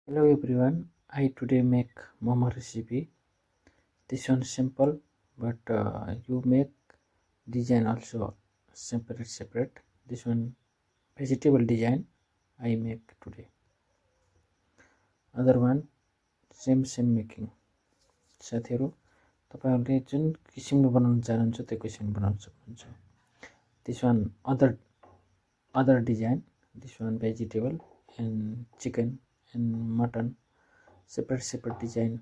Hello everyone, I today make momo recipe. This one simple, but you make design also separate. This one vegetable design I make today. Other one same making. साथीहरु तपाईहरुले जुन किसिमले बनाउन चाहनुहुन्छ त्यो किसिमले बनाउन सक्नुहुन्छ. This one other design. This one vegetable and chicken and mutton separate design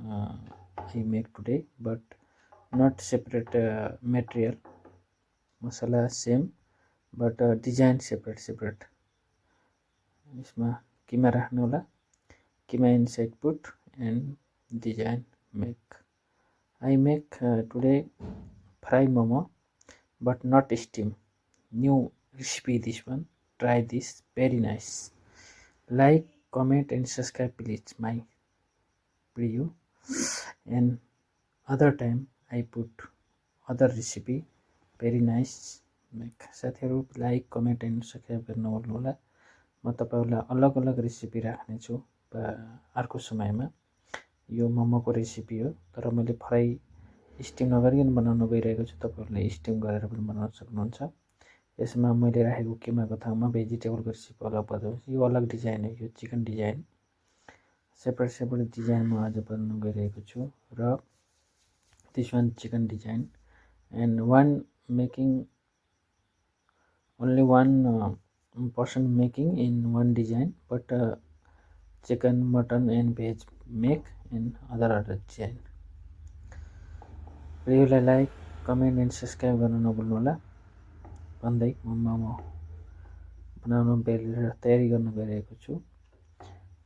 I make today, but not separate material. Masala same, but design separate. यसमा किमा राख्नु होला, किमा inside put and design make. I make today fry momo, but not steam. New recipe this one. Try this, very nice. Like, comment and subscribe please my video. And other time I put other recipe, very nice make. साथीहरु like comment and subscribe गर्न नभुल्नु होला. म तपाईहरुलाई अलग recipe राख्ने छु अर्को समयमा. यो मोमोको रेसिपी हो, तर मैले फ्राई स्टिम नगरिकन बनाउन गइरहेको छु. तपाईहरुले स्टिम गरेर पनि बनाउन सक्नुहुन्छ. यसमा मैले राखेको किमाको ठाउँमा भेजिटेबलको रेसिपी अलग बनाउँछु. यो अलग डिजाइन हो, यो चिकन डिजाइन. सेपरेट डिजाइन म आज बनाउन गइरहेको छु र this one chicken design and one making only one person making in one design, but chicken, mutton and veg make in other design. Videoलाई लाइक कमेन्ट एन्ड सब्स्क्राइब गर्न नभुल्नु होला भन्दै म मोमो बनाउन बेलेर तयारी गर्न गइरहेको छु.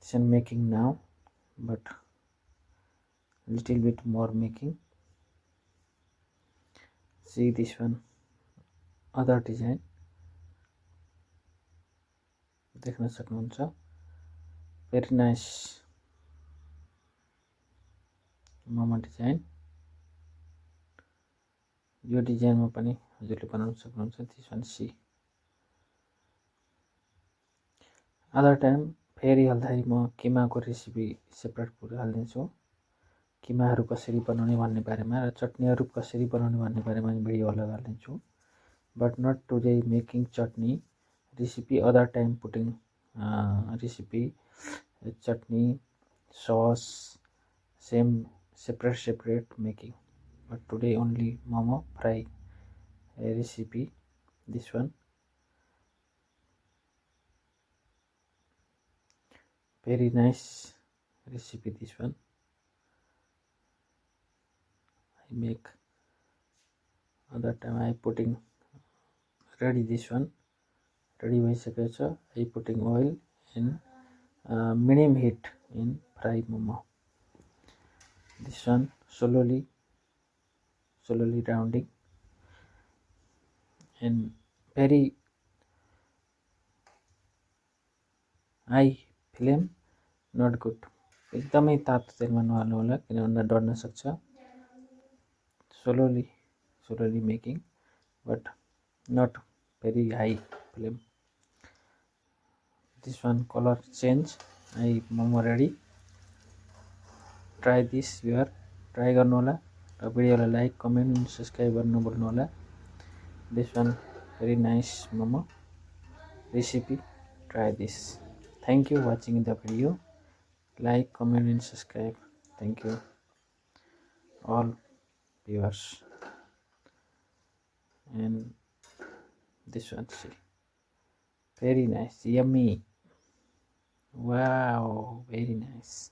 This one making now, but little bit more making. See this one other design देख्न सक्नुहुन्छ. Very nice momo design. यो डिजाइनमा पनि हजुरले बनाउन सक्नुहुन्छ. This one see. Other time फेरि हाल्दै म किमाको रेसिपी सेपरेट पुरा हाल्दिन्छु. किमाहरु कसरी बनाउने भन्ने बारेमा र चटनीहरु कसरी बनाउने भन्ने बारेमा भिडियो अलग हाल्दिन्छु. But not today making chutney recipe. Other time putting recipe chutney sauce same separate making. But today only momo fry recipe. This one very nice recipe. This one I make. Other time I putting ready. This one ready भइसकेको छ. I putting oil in medium heat in fry momo. This one slowly rounding and very high flame not good. एकदमै तातो तेलमा नहाल्नु होला किनभने डढ्न सक्छ. Slowly making, but not very high flame. This one color change. I momo ready. Try this. You are try गर्नु होला र भिडियोलाई लाइक कमेन्ट एन्ड सब्स्क्राइब गर्न नभुल्नु होला. This one very nice momo recipe. Try this. Thank you watching the video. Like, comment and subscribe. Thank you all viewers. And this one see, very nice, yummy. Wow, very nice.